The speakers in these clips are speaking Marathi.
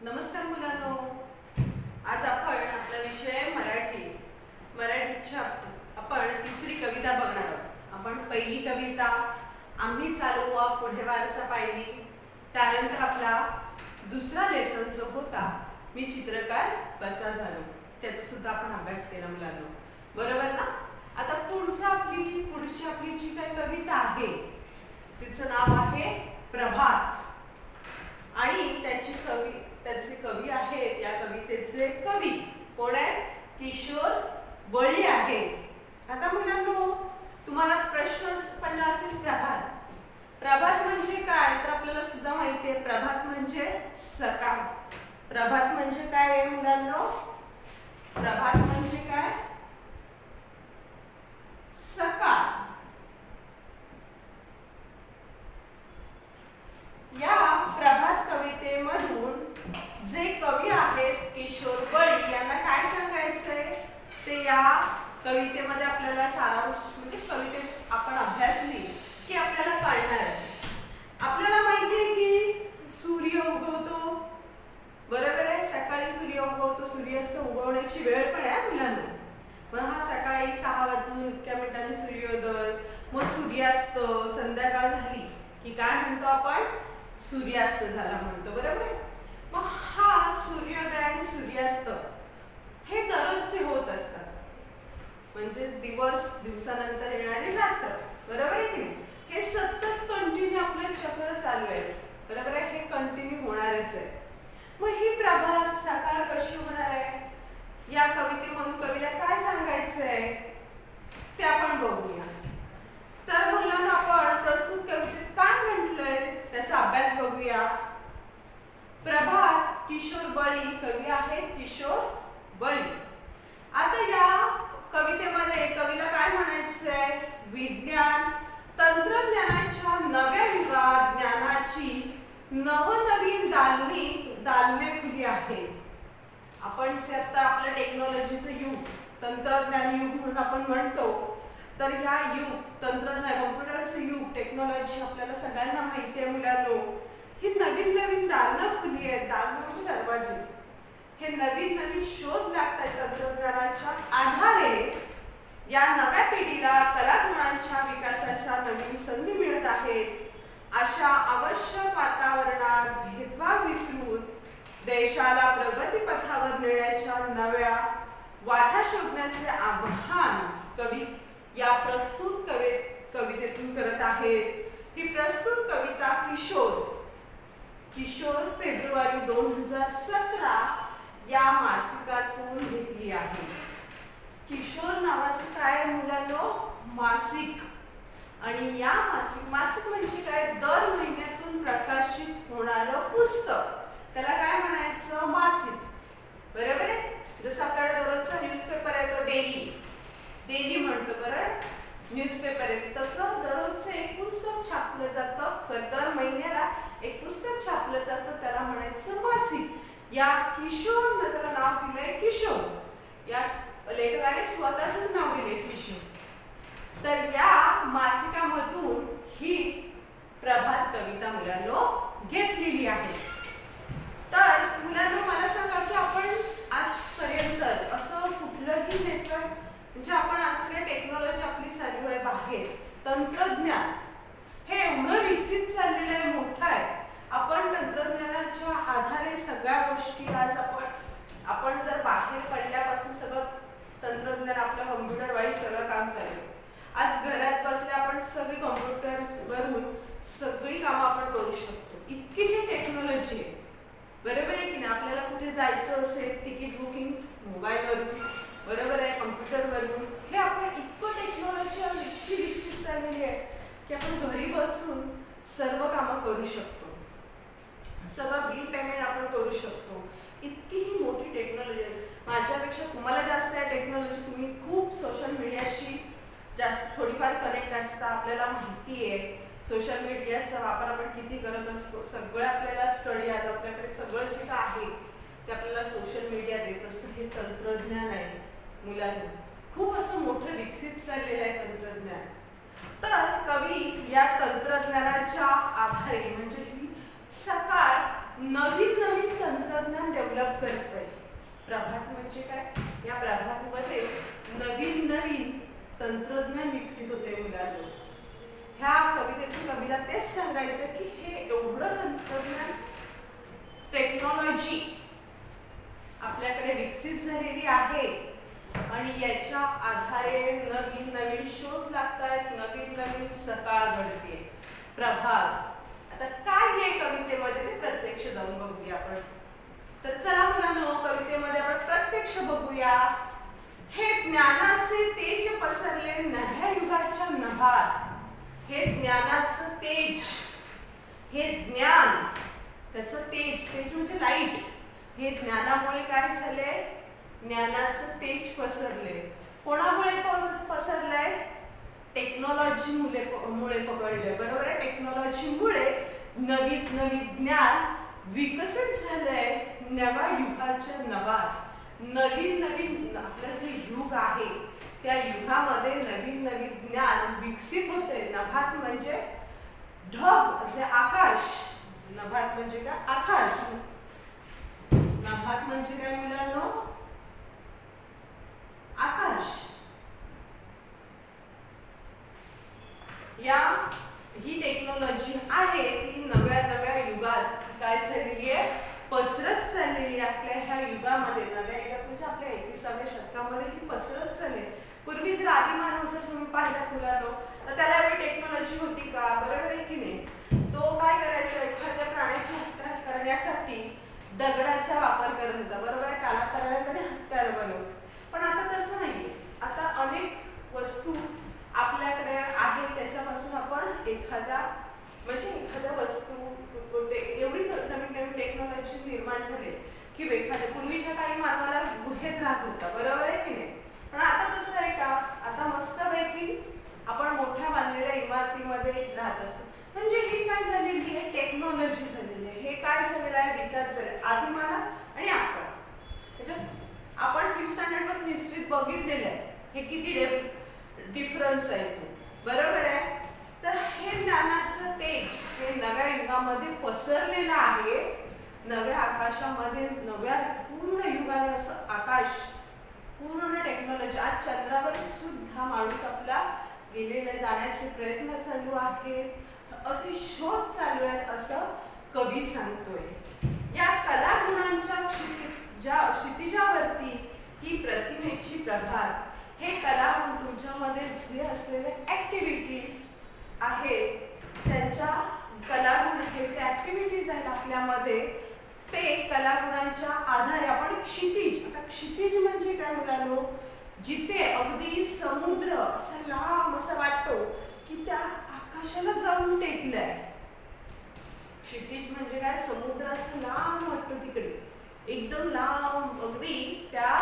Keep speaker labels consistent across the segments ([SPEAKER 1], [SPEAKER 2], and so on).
[SPEAKER 1] नमस्कार मुलांनो, आज आपण आपला विषय मराठी. मराठीच्या आपण तिसरी कविता बघणार आहोत. आपण पहिली कविता आम्ही चालू पुढे वारसा पाहिली. त्यानंतर आपला दुसरा लेसन जो होता मी चित्रकार कसा झालो त्याचा सुद्धा आपण अभ्यास केला मुलांनो, बरोबर ना. आता पुढची आपली जी काही कविता आहे तिचं नाव आहे प्रभात आणि त्याचे कवी आहेत. या कवितेचे कवी कोण आहेत? किशोर वळी आहे. आता मुलांनो, तुम्हाला प्रश्न पडला असेल प्रभात म्हणजे काय? तर आपल्याला सुद्धा माहिती आहे प्रभात म्हणजे सकाळ. प्रभात म्हणजे काय आहे मुलांनो? प्रभात म्हणजे काय? सकाळ. या प्रभात कवितेमधून जे कवी आहेत किशोर वळी यांना काय सांगायचंय ते या कवितेमध्ये आपल्याला सारांश म्हणजे कवितेत आपण अभ्यासली की आपल्याला कळणार आहे. आपल्याला माहिती आहे की सूर्य उगवतो, बरोबर आहे. सकाळी सूर्य उगवतो, सूर्यास्त उगवण्याची वेळ पण आहे मुलांना. मग हा सकाळी 6 वाजून इतक्या मिनिटांनी सूर्योदय, मग सूर्यास्त, संध्याकाळ झाली की काय म्हणतो आपण? सूर्यास्त झाला म्हणतो, बरोबर. मग हा सूर्योदय आणि सूर्यास्त हे दररोजचे होत असतात. म्हणजे दिवसानंतर येणारी रात्र, बरोबर आहे की नाही. हे सतत कंटिन्यू आपलं चक्र चालू आहे, बरोबर आहे. हे कंटिन्यू होणारच आहे. मग ही प्रभात सकाळ कशी होणार आहे? या कवितेमधून कवीला काय सांगायचं आहे ते आपण बघूया. तर मुलांना आपण प्रस्तुत कवितेत काय म्हटलंय त्याचा अभ्यास बघूया. प्रभात किशोर वळी कवी आहेत किशोर वळी. आता या कवितेमध्ये कवीला काय म्हणायचंय? विज्ञान तंत्रज्ञानाच्या नव्या युगात ज्ञानाची नवनवीन दालने खुली आहेत. आपण आता आपल्या टेक्नॉलॉजीचं युग, तंत्रज्ञान युग म्हणून आपण म्हणतो. तर ह्या युग तंत्रज्ञान, कॉम्प्युटरचं युग, टेक्नॉलॉजी आपल्याला सगळ्यांना माहिती आहे मुलांनो. ही नवीन दालनं खुली आहेत. दालनं म्हणजे दरवाजे. हे नवीन शोध लागतात तंत्रज्ञानाच्या आधारे. या नव्या पिढीला कलागुणांच्या विकासाच्या नवीन संधी मिळत आहेत. अशा आवश्यक वातावरणात भेदभाव विसरून देशाला प्रगती पथावर नेण्याच्या नव्या वाटा शोधण्याचे आवाहन कवी या प्रस्तुत कवितेतून करत आहेत. ही प्रस्तुत कविता किशोर फेब्रुवारी 2017 या मासिकातून घेतली आहे. किशोर नावाचं काय मुलांनो? मासिक. आणि या मासिक म्हणजे काय? दर महिन्यातून प्रकाशित होणारं पुस्तक. त्याला काय म्हणायचं? मासिक, बरोबर आहे. जसं आपल्याला दररोजचा न्यूजपेपर आहे तो डेली म्हणतो, बरं. न्यूजपेपर आहे तसं दररोजचं एक पुस्तक छापलं जातं. दर महिन्याला एक पुस्तक छापलं जातं, त्याला म्हणायचं मासिक. या किशोर त्याला नाव दिलंय किशोर. या लेखकाने स्वतःच नाव दिले किशोर. तर या मासिकामधून ही प्रभात कविता मुलांनो घेतलेली आहे. तर मुलांनो मला सांगा की आपण आजपर्यंत असं कुठलंही नेटवर्क म्हणजे आपण आजकाल टेक्नॉलॉजी आपली चालू आहे बाहेर, तंत्रज्ञान हे एवढं विकसित चाललेलं आहे, मोठं आहे. आपण तंत्रज्ञानाच्या आधारे सगळ्या गोष्टी आज आपण जर बाहेर पडल्यापासून सगळं तंत्रज्ञान आपलं कॉम्प्युटर वाईज सगळं काम चालू. आज घरात बसल्या आपण सगळी कॉम्प्युटरवरून सगळी कामं आपण करू शकतो. इतकी ही टेक्नॉलॉजी आहे, बरोबर आहे की नाही. आपल्याला कुठे जायचं असेल तिकीट बुकिंग मोबाईलवरून, बरोबर आहे, कॉम्प्युटरवरून. हे आपण इतकं टेक्नॉलॉजी इतकी विकसित झालेली आहे की आपण घरी बसून सर्व कामं करू शकतो. सगळं बिल पेमेंट आपण करू शकतो. इतकी ही मोठी टेक्नॉलॉजी आहे. माझ्यापेक्षा तुम्हाला जास्त आहे टेक्नॉलॉजी. तुम्ही खूप सोशल मीडियाशी जास्त थोडीफार कनेक्ट असता. आपल्याला माहिती आहे सोशल मीडियाचा वापर आपण किती करत असतो. सगळं आपल्याला स्टडी आहे, आपल्याकडे सगळं जे काय आहे ते आपल्याला सोशल मीडिया देत असतं. हे तंत्रज्ञान आहे मुलांना. खूप असं मोठं विकसित चाललेलं आहे तंत्रज्ञान. तर कवी या तंत्रज्ञानाच्या आधारे म्हणजे ही सकाळ नवीन तंत्रज्ञान डेव्हलप करतोय. प्रभात म्हणजे काय? या प्रभातमध्ये नवीन नवीन तंत्रज्ञान विकसित होते मुलांना. ह्या कवितेतून कवीला तेच सांगायचं की हे एवढं तंत्रज्ञान, टेक्नॉलॉजी आपल्याकडे विकसित झालेली आहे आणि याच्या आधारे नवीन नवीन शोध लागतात, नवीन नवीन सकाळ घडते. प्रभात. आता काय आहे कवितेमध्ये ते प्रत्यक्ष जाऊन बघूया आपण. तर चला मुलांनो, कवितेमध्ये आपण प्रत्यक्ष बघूया. हे ज्ञानाचे तेज पसरले नव्या युगाच्या नभात. हे ज्ञानाचं तेज, हे ज्ञान, त्याचं तेज, तेज म्हणजे लाईट. हे ज्ञानामुळे काय झाले? ज्ञानाचं तेज पसरले. कोणामुळे पसरलंय? टेक्नॉलॉजी मुळे पकडले. बरोबर आहे? टेक्नॉलॉजीमुळे नवीन नवीन ज्ञान विकसित झालंय नव्या युगाच्या नभात. नवीन नवीन आपलं जे युग आहे त्या युगामध्ये नवीन नवीन ज्ञान विकसित होते. नभात म्हणजे ढग, जे आकाश. नभात म्हणजे काय? आकाश. नभात म्हणजे काय मुलांनो? आकाश. ही टेक्नॉलॉजी आहे ती नव्या नव्या युगात काय झालेली आहे? पसरत चाललेली. आपल्या ह्या युगामध्ये, नव्या युगात म्हणजे आपल्या 21व्या शतकामध्ये ही पसरत चालली. पूर्वी जर आदिमानव जर तुम्ही पाहिलात मुलांनो, तर त्याला एवढी टेक्नॉलॉजी होती का? बरोबर आहे की नाही? तो काय करायचा? एखाद्या प्राण्याची हत्या करण्यासाठी दगडाचा वापर करत होता. बरोबर आहे? त्याला करायला तरी हत्यार बनवलं. पण आता तसं नाहीये. आता अनेक वस्तू आपल्याकडे आहेत, त्याच्यापासून आपण एखाद्या वस्तू एवढी नवीन नवीन टेक्नॉलॉजी निर्माण झाली की एखाद्या पूर्वीच्या काही मानवाला गुहेत राहत होता. बरोबर आहे की नाही? पण आता तसं आहे का? आता मस्तपैकी आपण मोठ्या बांधलेल्या इमारतीमध्ये राहत असतो. म्हणजे ही काय झालेली आहे? टेक्नॉलॉजी झालेली आहे. हे काय झालेलं आहे? विकास झाला. आदिमानव आणि आपण, त्याच्यात आपण 5th स्टँडर्ड पासून हिस्ट्रीत बघितलेलं आहे हे किती डिफरन्स आहे तो. बरोबर आहे? तर हे ज्ञानाचं तेज हे नव्या युगामध्ये पसरलेलं आहे. नव्या आकाशामध्ये, नव्या पूर्ण युगाला असं आकाश, पूर्ण टेक्नॉलॉजी. आज चंद्रावर सुद्धा माणूस आपला गेलेला जाण्याचे प्रयत्न चालू आहेत, असे शोध चालू आहेत असं कवी सांगतोय. या कलागुणांच्या क्षितिजावरती ही प्रतिमेची प्रभात. हे कलागुण तुमच्यामध्ये जे असलेले ऍक्टिव्हिटीज आहेत, त्यांच्या कलागुण हे जे ऍक्टिव्हिटीज आहेत आपल्यामध्ये, ते कलागुणांच्या आधारे आपण क्षितिज. आता क्षितिज म्हणजे काय मुलांनो? जिथे अगदी समुद्र असा लांब असं वाटतो की त्या आकाशाला जाऊन टेकलाय. क्षितिज म्हणजे काय? समुद्र असं लांब वाटतो तिकडे, एकदम लांब, अगदी त्या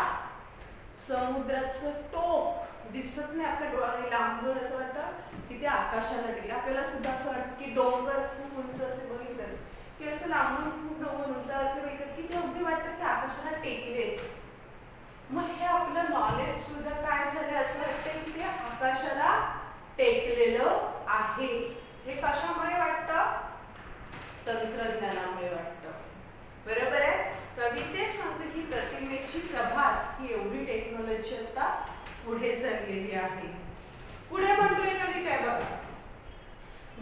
[SPEAKER 1] समुद्राचं टोक दिसत नाही आपल्या डोळ्याने. लांबून असं वाटतं की ते आकाशाला टेकले. आपल्याला सुद्धा असं वाटतं की डोंगर खूप उंच असे बघितलं की असं लांबून खूप उंचाचे बघितलं की ते अगदी वाटतं की आकाशाला टेकले. मग हे आपलं नॉलेज सुद्धा काय झालं? असं वाटतं की ते आकाशाला टेकलेलं आहे. हे कशामुळे वाटतं? तंत्रज्ञानामुळे वाटतं. बरोबर आहे? कवी ते सांगते की प्रतिमेची प्रभात ही एवढी टेक्नॉलॉजी आता पुढे चाललेली आहे. पुढे म्हणतोय कवी काय बघा?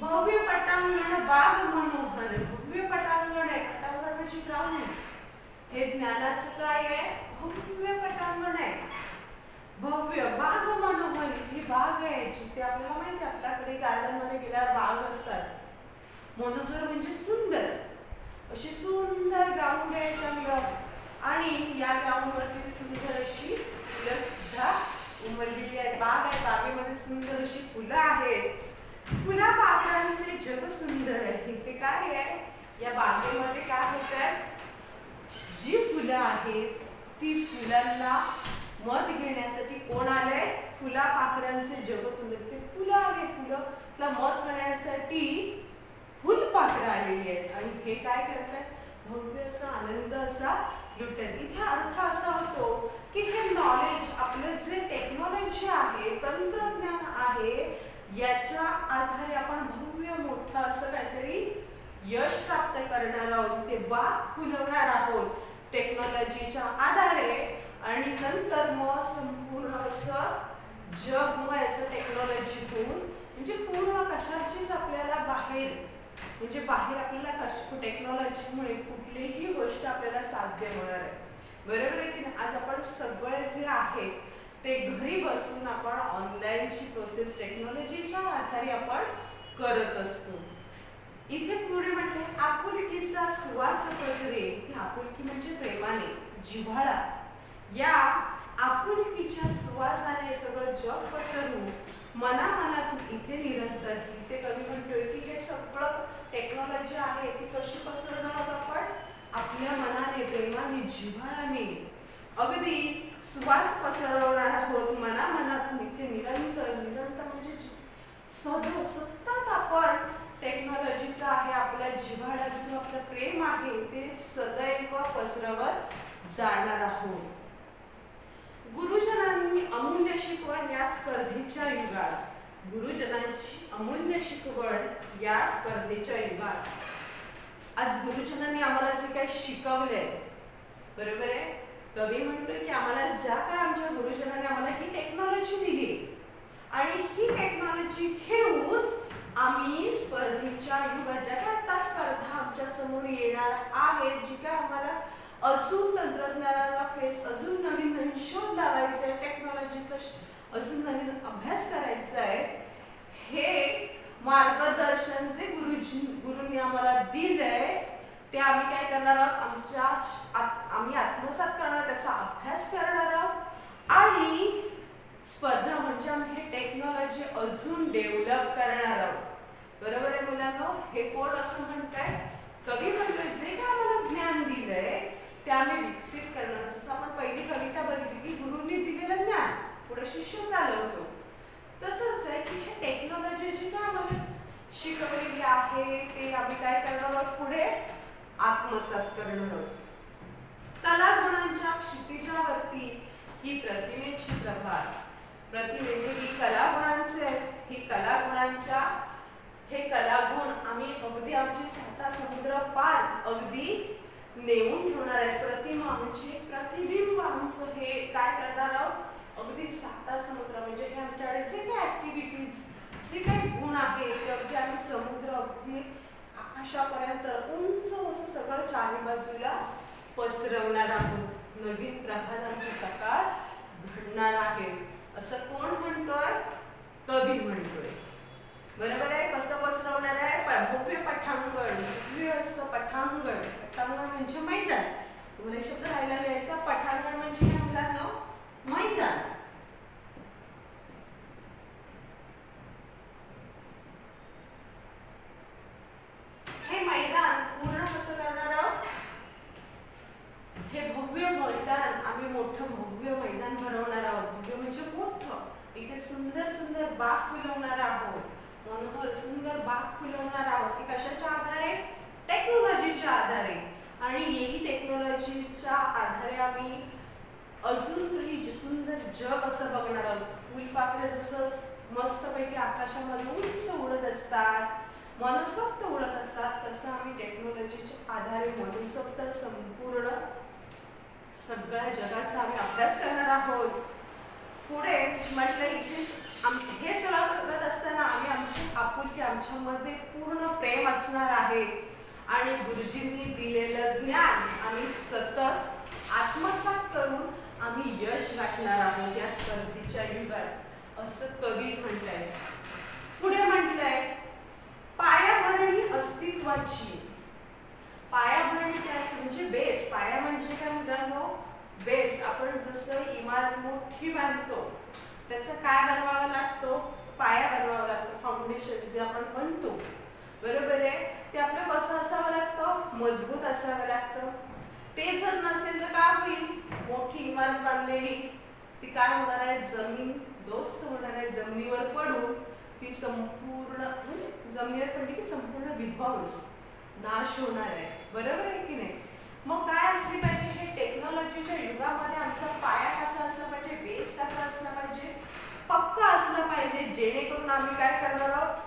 [SPEAKER 1] भव्य पटांगण बाग मनोहर. भव्य पटांगण आहे. पटांगण म्हणजे ग्राउंड. हे ज्ञानाचं काय आहे? भव्य पटांगण आहे. भव्य बाग मनोहर. ही बाग आहे जिथे आपल्याला माहिती आपल्याकडे गार्डन मध्ये गेल्यावर बाग असतात. मनोहर म्हणजे सुंदर. अशी सुंदर ग्राउंड आहे चांगलं. आणि या ग्राउंड वरती सुंदर अशी फुलं सुद्धा उमललेली आहे. बाग आहे, बागेमध्ये सुंदर अशी फुलं आहेत. फुला पाखरांचे जग सुंदर आहे. ते काय आहे? या बागेमध्ये काय होत आहे? जी फुलं आहेत ती फुलांना मध घेण्यासाठी कोण आले? फुला पाखरांचे जग सुंदर. ते फुलं आले, फुलं मध घेण्यासाठी फुलपाखरं आलेली आहेत आणि हे काय करतात? भव्य असा आनंद असा लुटत. इथे अर्थ असा होतो की हे नॉलेज, आपलं जे टेक्नॉलॉजी आहे, तंत्रज्ञान आहे, याच्या आधारे आपण भव्य मोठं असं काहीतरी यश प्राप्त करणार आहोत. ते बाग फुलवणार आहोत. टेक्नॉलॉजी निरंतर मग संपूर्ण असं जगमय असं टेक्नॉलॉजीतून म्हणजे पूर्ण कशाचीच आपल्याला बाहेर म्हणजे बाहेर आपल्याला टेक्नॉलॉजीमुळे कुठलीही गोष्ट आपल्याला साध्य होणार आहे. बरोबर आहे की आज आपण सगळे जे आहे ते घरी बसून आपण ऑनलाईनची प्रोसेस टेक्नॉलॉजीच्या आधारे आपण करत असतो. इथे पुढे म्हटले आपुलकीचा सुवास पसरे. ती आपुलकी म्हणजे प्रेमाने जिव्हाळा. या आपुलकीच्या सुवासाने सगळं जग पसरू मनामनातून इथे निरंतर. इथे कवी म्हणतोय की हे सगळं टेक्नॉलॉजी आहे ती कशी पसरवणार आहोत आपण आपल्या मनाने प्रेमाने जिव्हाळाने अगदी सुवास पसरवणार आहोत मनामनातून इथे निरंतर. निरंतर म्हणजे सतत आपण टेक्नॉलॉजीचं आहे आपल्या जिव्हाळ्याचं आपलं प्रेम आहे ते सदैव पसरवत जाणार आहोत. गुरुजनांनी अमूल्य शिकवण या स्पर्धेच्या युगात. गुरुजनांची अमूल्य शिकवण या स्पर्धेच्या युगात. आज गुरुजनांनी आम्हाला जे काही शिकवलंय बरोबर आहे. कवी म्हणतोय की आम्हाला ज्या काय आमच्या गुरुजनांनी आम्हाला ही टेक्नॉलॉजी दिली आणि ही टेक्नॉलॉजी घेऊन आम्ही स्पर्धेच्या युगात ज्या काय आता स्पर्धा आमच्या समोर येणार आहे जी काय आम्हाला अजून तंत्रज्ञानाला फेस अजून नवीन नवीन शोध लावायचा आहे टेक्नॉलॉजीचा अजून नवीन अभ्यास करायचा आहे. हे मार्गदर्शन जे गुरुंनी आम्हाला दिलंय ते आम्ही काय करणार आहोत आम्ही आत्मसात करणार त्याचा अभ्यास करणार आहोत आणि स्पर्धा म्हणजे आम्ही हे टेक्नॉलॉजी अजून डेव्हलप करणार आहोत. बरोबर आहे मुलांनो. हे कोण असं म्हणताय कवी म्हणतोय जे काय आम्हाला ज्ञान दिलंय ते आम्ही विकसित करणार. जसं आपण पहिली कविता बघितली की गुरुंनी दिलेलं ज्ञान पुढे शिष्य चालवतो तसंच आहे की हे टेक्नॉलॉजी जी काय आम्हाला शिकवलेली आहे ते आम्ही काय करणार आहोत पुढे आत्मसात करणार आहोत. कलागुणांच्या क्षितिजावरती ही प्रतिमेची प्रभात. प्रतिमे ही कलागुणांचे ही कलागुणांच्या हे कलागुण आम्ही अगदी आमची साता समुद्र पार अगदी नेऊन ठेवणार आहे. प्रतिमा म्हणजे प्रतिबिंब आमचं हे काय करणार आहोत अगदी साता समुद्र म्हणजे हे आमच्याकडे जे काही ऍक्टिव्हिटीज जे काही गुण आहे ते अगदी आम्ही समुद्र अगदी आकाशापर्यंत उंच असं सगळं चारी बाजूला पसरवणार आहोत. नवीन प्रभात आमची सकाळ घडणार आहे असं कोण म्हणतोय कवी म्हणतोय. बरोबर आहे. कसं पसरवणार आहे भव्य पटांगण भव्य असं पटांगण. पटांगण म्हणजे मैदान. तुम्हाला शब्द राहिला लिहायचा. पटांगण म्हणजे काय मुलांना मैदान. हे मैदान पूर्ण कसं करणार आहोत हे भव्य मैदान आम्ही मोठं भव्य मैदान भरवणार आहोत. भव्य म्हणजे मोठं. इथे सुंदर सुंदर बाग फुलवणार आहोत. मनोहर सुंदर बाग फुलवणार आहोत. हे कशाच्या आधारे टेक्नॉलॉजीच्या आधारे आणि यही टेक्नॉलॉजीच्या आधारे आम्ही अजून काही सुंदर जग असं बघणार आहोत. फुलपाखरे जसं मस्तपैकी आकाशामध्ये उंच उडत असतात मनसोक्त उडत असतात तसं आम्ही टेक्नॉलॉजीच्या आधारे मनसोक्त संपूर्ण सगळ्या जगाचा आम्ही अभ्यास करणार आहोत. पुढे म्हटलं इथे हे सगळं करत असताना आम्ही आमची आपुलकी आमच्यामध्ये पूर्ण प्रेम असणार आहे आणि गुरुजींनी दिलेलं ज्ञान आम्ही सतत आत्मसात करून आम्ही यश गाठणार आहोत या स्पर्धेच्या युगात असं कवीच म्हणताय. पुढे म्हटलंय पायाभरणी अस्तित्वाची. पायाभरणी काय म्हणजे बेस. पाया म्हणजे काय मुलांनो बेस. आपण जसं इमारत मोठी बांधतो त्याचा काय बनवावा लागतो पाया बनवावा लागतो. फाउंडेशन जे आपण म्हणतो बरोबर आहे ते आपलं कसं असावं लागतं मजबूत असावं लागतं. ते जर नसेल तर काय होईल मोठी इमारत बांधलेली ती काय होणार आहे जमीन दोस्त होणार आहे. जमिनीवर पडून ती संपूर्ण म्हणजे जमिनीवर पडली की संपूर्ण विध्वंस नाश होणार आहे. बरोबर आहे की नाही. मग काय असली पाहिजे हे टेक्नॉलॉजीच्या युगामध्ये आमचा पाया कसा असला पाहिजे बेस कसा असला पाहिजे पक्का असला पाहिजे जेणेकरून आम्ही काय करणार आहोत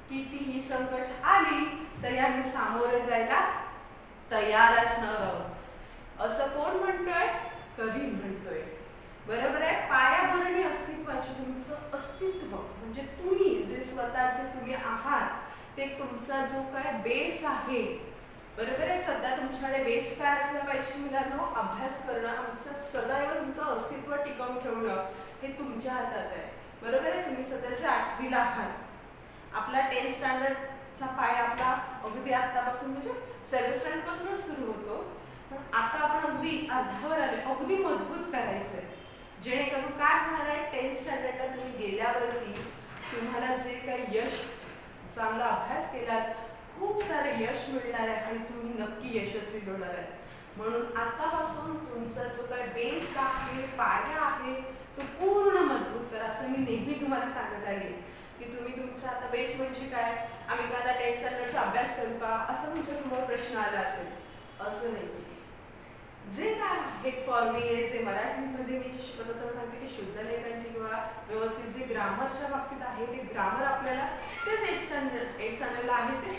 [SPEAKER 1] कितीही संकट आली तरी आम्ही सामोरे जायला तयार असणार आहोत असं कोण म्हणतोय कवी म्हणतोय. बेस आहे, बरोबर आहे. सध्या तुमच्याकडे बेस काय असलं पाहिजे मुलांनो? अभ्यास करणं, आमचं सदैव तुमचं अस्तित्व टिकवून ठेवणं हे तुमच्या हातात आहे, बरोबर आहे. तुम्ही सध्याचे 8वीला आहात. आपला 10th स्टँडर्डचा पाया आपला अगदी आतापासून म्हणजे 7th स्टँडर्ड पासूनच सुरू होतो, पण आता आपण अगदी अर्ध्यावर आले, अगदी मजबूत करायचंय. जेणेकरून काय होणार आहे, 10th स्टँडर्डला तुम्ही गेल्यावरती तुम्हाला जे काही यश, चांगला अभ्यास केलात, खूप सारे यश मिळणार आहे आणि तुम्ही नक्की यशस्वी होणार आहे. म्हणून आतापासून तुमचा जो काही बेस आहे, पाया आहे, तो पूर्ण मजबूत करा. असं मी नेहमी तुम्हाला सांगत आले की तुम्ही तुमचा आता बेस म्हणजे काय, आम्ही का आता 10th स्टँडर्डचा अभ्यास करू का, असं तुमच्या समोर प्रश्न आला असेल. असं नाही. जे काय आहे फॉर्म्युले, जे मराठीमध्ये मी कसं सांगते की शुद्ध लेखन किंवा व्यवस्थित जे ग्रामरच्या बाबतीत आहे, ते ग्रामर आपल्याला तेच 8th स्टँडर्डला आहे, तेच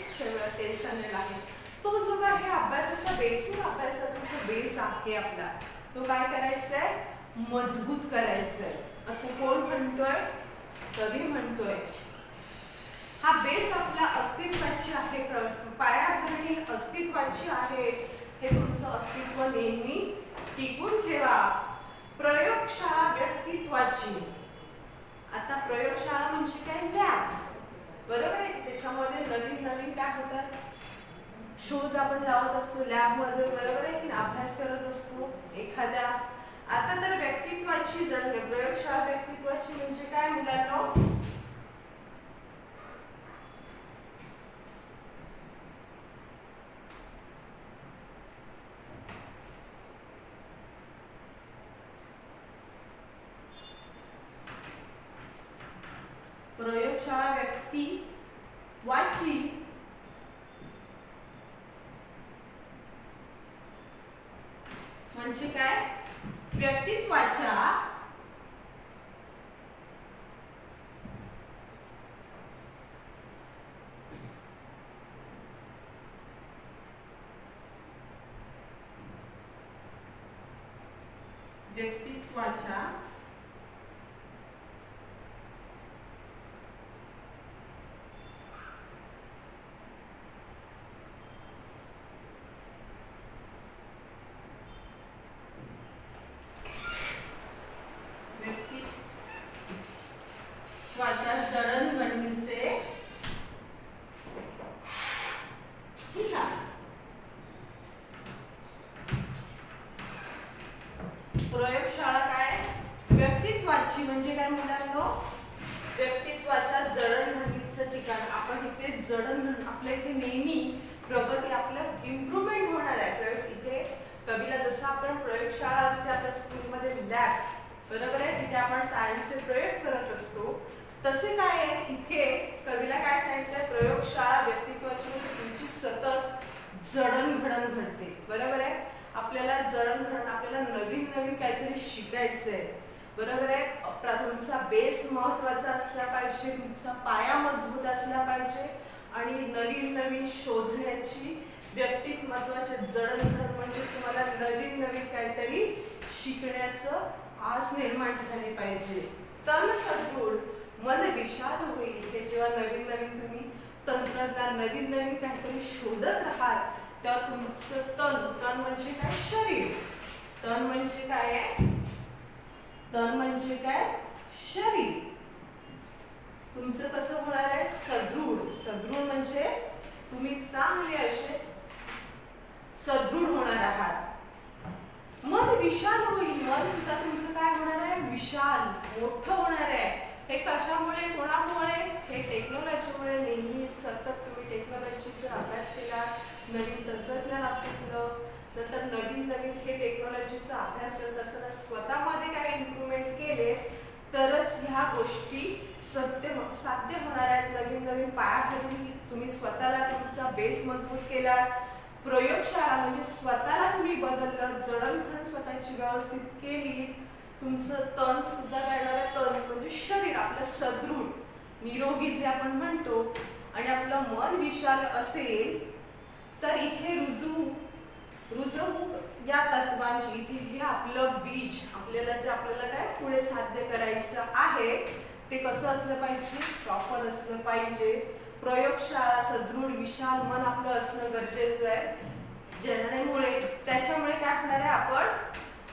[SPEAKER 1] 10th स्टँडर्डला आहे. तो जो काय आहे अभ्यासाचा बेसिक, अभ्यासाचा जो बेस आहे आपला, तो काय करायचा आहे, मजबूत करायचा आहे. असं कोण म्हणतोय? कवी म्हणतोय. हा बेस आपल्या अस्तित्वाची आहे, पायाभरणी अस्तित्वाची आहे. हे तुमचं अस्तित्व नेहमी टिकून ठेवा. प्रयोगशाळा व्यक्तित्वाची. आता प्रयोगशाळा म्हणजे काय? लॅब, बरोबर आहे. त्याच्यामध्ये नवीन नवीन काय होतात, शोध आपण लावत असतो लॅबमध्ये, बरोबर आहे की अभ्यास करत असतो एखाद्या. आता तर व्यक्तित्वाची जर प्रयोगशाळा व्यक्तित्वाची म्हणजे काय मुलांनो? प्रयोगशाळा व्यक्तित्वाची म्हणजे काय? व्यक्तित्वाच्या जडणघडणीचे प्रयोगशाळा काय? व्यक्तित्वाची म्हणजे काय मुलांनो? व्यक्तित्वाच्या जडणघडणीचं ठिकाण. आपण इथे जडणघडण, आपल्या इथे नेहमी प्रगती, आपलं इम्प्रूव्हमेंट होणार आहे. इथे कवीला जसं आपण प्रयोगशाळा असते आपल्या स्कूलमध्ये लॅब, बरोबर आहे, तिथे आपण सायन्सचे प्रयोग करत असतो, तसे काय आहे इथे कवीला काय सांगितलंय? प्रयोगशाळा व्यक्तित्वाची म्हणजे तुमची सतत जडणघडण घडते, बरोबर आहे. आपल्याला जडणघडण, आपल्याला नवीन नवीन काहीतरी शिकायचंय, बरोबर आहे. तुमचा बेस महत्वाचा असला पाहिजे, तुमचा पाया मजबूत असला पाहिजे आणि नवीन नवीन शोधण्याची व्यक्तिमत्वाचे जडणघडण म्हणजे तुम्हाला नवीन नवीन काहीतरी शिकण्याचं आस निर्माण झाली पाहिजे. तन सदृढ, मन विशाल होईल. हे जेव्हा नवीन नवीन तुम्ही तंत्रज्ञान, नवीन नवीन काहीतरी शोधत आहात, तेव्हा तुमचं तन म्हणजे काय? शरीर. तन म्हणजे काय आहे? तन म्हणजे काय? शरीर. तुमचं कसं होणार आहे? सदृढ. सदृढ म्हणजे तुम्ही चांगले असे सदृढ होणार आहात. मन विशाल होईल. मन सुद्धा तुमचं काय होणार आहे? विशाल, मोठं होणार आहे. हे कशामुळे? कोणामुळे? हे टेक्नॉलॉजीमुळे. नेहमी सतत तुम्ही टेक्नॉलॉजीचा अभ्यास केला, नवीन तंत्रज्ञान आपलं, नंतर नवीन नवीन हे टेक्नॉलॉजीचा अभ्यास करत असताना स्वतःमध्ये काय इम्प्रूव्हमेंट केले तरच ह्या गोष्टी साध्य होणार आहेत. नवीन नवीन पायाभरणी तुम्ही स्वतःला, तुमचा बेस मजबूत केला. प्रयोगशाळा म्हणजे स्वतःला तुम्ही बदललं, जडणघडण स्वतःची व्यवस्थित केली. तुमचं तन सुद्धा काय होणार? तन म्हणजे शरीर आपलं सदृढ, निरोगी जे आपण म्हणतो, आणि आपलं मन विशाल असेल तर इथे रुजवूक या तत्वांची, इथे हे आपलं बीज, आपल्याला जे आपल्याला काय पुढे साध्य करायचं आहे ते कसं असलं पाहिजे? प्रॉपर असलं पाहिजे. प्रयोगशाळा, सदृढ विशाल मन आपलं असणं गरजेचं आहे. ज्यामुळे त्याच्यामुळे काय होणार आहे, आपण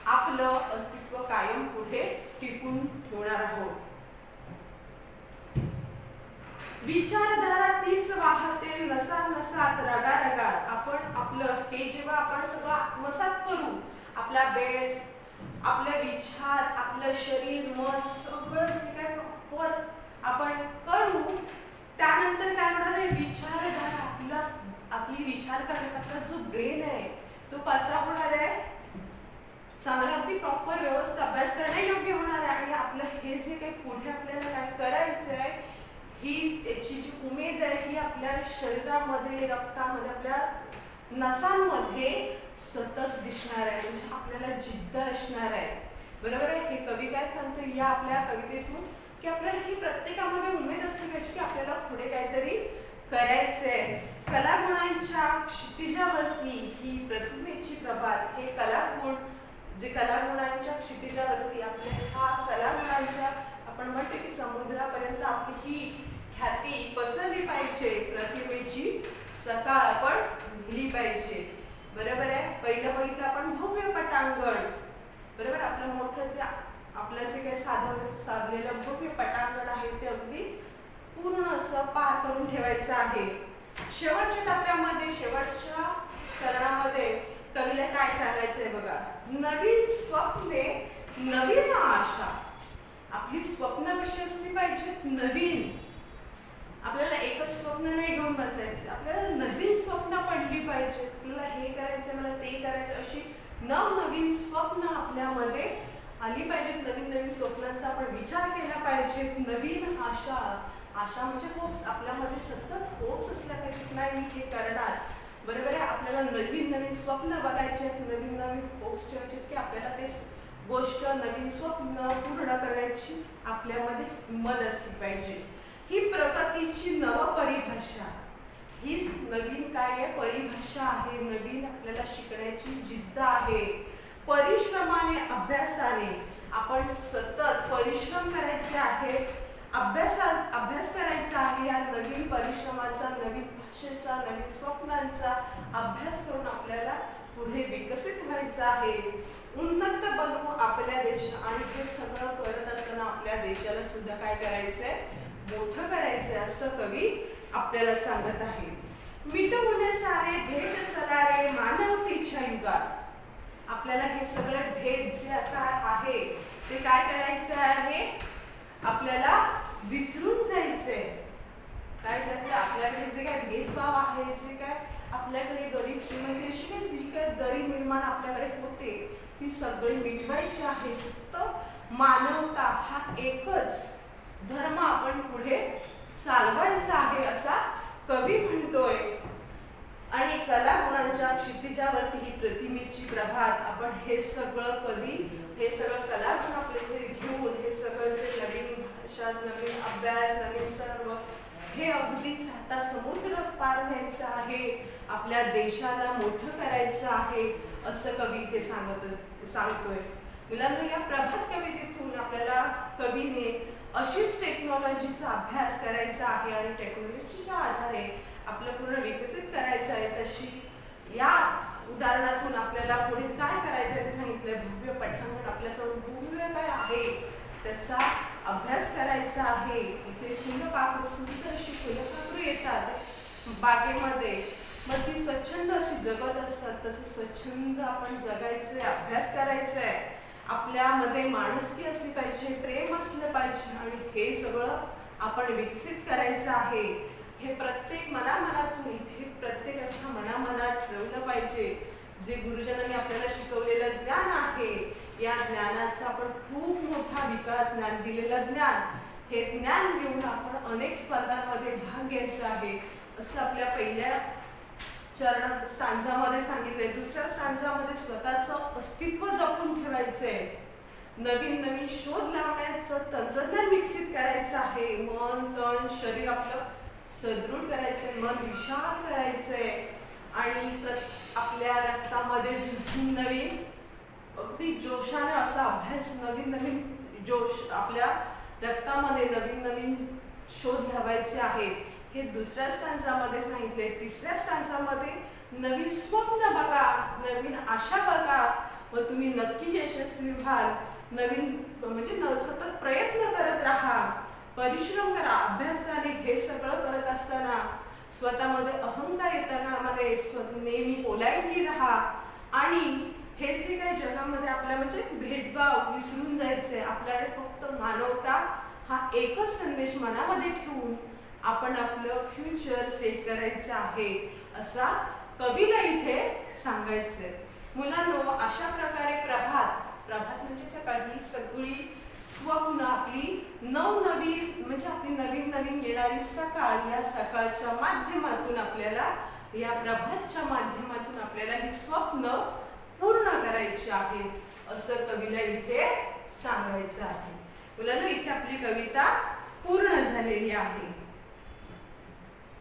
[SPEAKER 1] आपलं अस्तित्व कायम पुढे टिकून ठेवणार आहोत. विचारधारा तीच वाहते नसात नसात रगारगात. आपण आपलं हे जेव्हा आपण सगळं आत्मसात करू, आपला बेस, आपले विचार, आपलं शरीर, मन सगळं जे काय आपण करू, त्यानंतर काय होणार आहे, विचारधारा आपली विचार करण्याचा आपला जो ब्रेन आहे तो कसा होणार आहे, चांगला अगदी प्रॉपर व्यवस्थित अभ्यास करणे योग्य होणार आहे. आणि आपलं हे जे काही पुढे आपल्याला काय करायचं आहे, ही त्याची जी उमेद आहे ही आपल्या शरीरामध्ये, रक्तामध्ये, आपल्या नसांमध्ये सतत दिसणार आहे. म्हणजे आपल्याला जिद्द असणार आहे. बरोबर आहे. हे कवी काय सांगतो या आपल्या कवितेतून, की आपल्याला ही प्रत्येकामध्ये उमेद असली पाहिजे की आपल्याला पुढे काहीतरी करायचंय. कलागुणांच्या क्षितिजावरती ही प्रतिमेची प्रभात. हे कलागुण जे कलागुणांच्या क्षितिजावरती आपल्या हा कलागुणांच्या आपण म्हणतो की समुद्रापर्यंत आपली ही ख्याती पसरली पाहिजे. प्रतिमेची सकाळ आपण लिहिली पाहिजे. बरोबर आहे. पहिलं बघितलं आपण भव्य पटांगण. बरोबर. आपलं मोठं जे आपलं जे काही साधलेलं भव्य पटांगण आहे ते अगदी पूर्ण असं पार करून ठेवायचं आहे. शेवटच्या टप्प्यामध्ये, शेवटच्या चरणामध्ये कवीला काय सांगायचंय बघा, नवीन स्वप्ने, नवीन आशा. आपली स्वप्न कशी असली पाहिजेत, नवीन. आपल्याला एकच स्वप्न नाही घेऊन बसायचं, आपल्याला नवीन स्वप्न पडली पाहिजे. आपल्याला हे करायचं, मला ते करायचं, अशी नवनवीन स्वप्न आपल्यामध्ये आली पाहिजेत. नवीन नवीन स्वप्नांचा आपण विचार केला पाहिजे. नवीन आशा, आशा म्हणजे होप्स. आपल्यामध्ये सतत होप्स असल्या पाहिजेत, नाही मी हे करणार. बरोबर आहे. आपल्याला नवीन नवीन स्वप्न बघायचे, नवीन नवीन होप्स ठेवायचे की आपल्याला ते गोष्ट, नवीन स्वप्न पूर्ण करण्याची आपल्यामध्ये हिंमत असली पाहिजे. ही प्रगतीची नव परिभाषा, हीच नवीन काय आहे, परिभाषा आहे. नवीन आपल्याला शिकण्याची जिद्द आहे. परिश्रमाने, अभ्यासाने आपण सतत परिश्रम करायचे आहे. अभ्यास करायचा आहे. या नवीन परिश्रमाचा, नवीन भाषेचा, नवीन स्वप्नांचा अभ्यास करून आपल्याला पुढे विकसित व्हायचं आहे. उन्नत बनवू आपल्या देश. आणि हे सगळं करत असताना आपल्या देशाला सुद्धा काय करायचंय, मोठं करायचंय असं कवी आपल्याला सांगत आहे. मिटवून सारे भेद चला रे मानवतेच्या युगात. आपल्याला हे सगळे भेद जे आता आहे ते काय करायचं आहे, आपल्याला विसरून जायचंय. काय झालं, आपल्याकडे जे काय भेदभाव आहे, जे काय आपल्याकडे गरीब श्रीमंत अशी काही जी काय दरी निर्माण आपल्याकडे होते ती सगळी मिटवायची आहे. फक्त मानवता हा एकच धर्म आपण पुढे चालवायचा आहे असा कवी म्हणतोय. आणि कलागुणांच्या क्षितिजावरती ही प्रतिमेची प्रभात. आपण हे सगळं कवी, हे सगळं कलागुण आपले जे घेऊन, हे सगळं जे नवीन भाषा, नवीन अभ्यास, नवीन सर्व, हे अगदी साता समुद्र पार व्हायचं आहे. आपल्या देशाला मोठं करायचं आहे असं कवी ते सांगतोय. मुलांना या प्रभात कवितेतून आपल्याला कवीने अशीच टेक्नॉलॉजीचा अभ्यास करायचा आहे आणि टेक्नॉलॉजीच्या आधारे आपलं पूर्ण विकसित करायचं आहे. तशी या उदाहरणातून आपल्याला पुढे काय करायचं ते सांगितलंय. भव्य पटांगण आपल्यासमोर भव्य काय आहे त्याचा अभ्यास करायचा आहे. इथे फुलपाखरू, सुंदर अशी फुलपाखरू येतात बागेमध्ये, मग ती स्वच्छंद अशी जगत असतात. तसं स्वच्छंद आपण जगायचंय, अभ्यास करायचंय. आपल्यामध्ये माणुसकी असली पाहिजे, प्रेम असलं पाहिजे आणि हे सगळं आपण विकसित करायचं आहे. हे प्रत्येक मनामनातून इथे प्रत्येकाच्या मनामनात ठरवलं पाहिजे. जे गुरुजनांनी आपल्याला शिकवलेलं ज्ञान आहे, या ज्ञानाचा आपण खूप मोठा विकास, ज्ञान दिलेलं ज्ञान, हे ज्ञान घेऊन आपण अनेक स्पर्धांमध्ये भाग घ्यायचा आहे असं आपल्या पहिल्या स्टांजामध्ये सांगितलंय. दुसऱ्या स्टांजामध्ये स्वतःचं अस्तित्व जपून ठेवायचंय. नवीन नवीन शोध लावण्याचं तंत्रज्ञान विकसित करायचं आहे. मन, तन, शरीर आपलं सदृढ करायचंय, मन विशाल करायचंय आणि आपल्या रक्तामध्ये नवीन अगदी जोशाने असा अभ्यास, नवीन नवीन जोश आपल्या रक्तामध्ये नवीन नवीन शोध लावायचे आहेत. हे दुसऱ्या स्टांजामध्ये सांगितले. तिसऱ्या स्टांजामध्ये नवीन स्वप्न बघा, नवीन आशा बघा व तुम्ही नक्की यशस्वी व्हाल. नवीन म्हणजे सतत प्रयत्न करत राहा, परिश्रम करा, अभ्यास करा. हे सगळं करत असताना स्वतःमध्ये अहंकार येताना मध्ये नेहमी पोलाइटली राहा आणि हे जे काही जगामध्ये आपल्या म्हणजे भेदभाव विसरून जायचे, आपल्याकडे फक्त मानवता हा एकच संदेश मनामध्ये ठेवून आपण आपलं फ्युचर सेट करायचं आहे असा कवीला इथे सांगायचंय. मुलांनो, अशा प्रकारे प्रभात म्हणजे सकाळी सगळी स्वप्न आपली नवनवीन म्हणजे आपली नवीन नवीन येणारी सकाळ, या सकाळच्या माध्यमातून आपल्याला, या प्रभातच्या माध्यमातून आपल्याला ही स्वप्न पूर्ण करायची आहेत असं कवीला इथे सांगायचं आहे. मुलांनो, इथे आपली कविता पूर्ण झालेली आहे.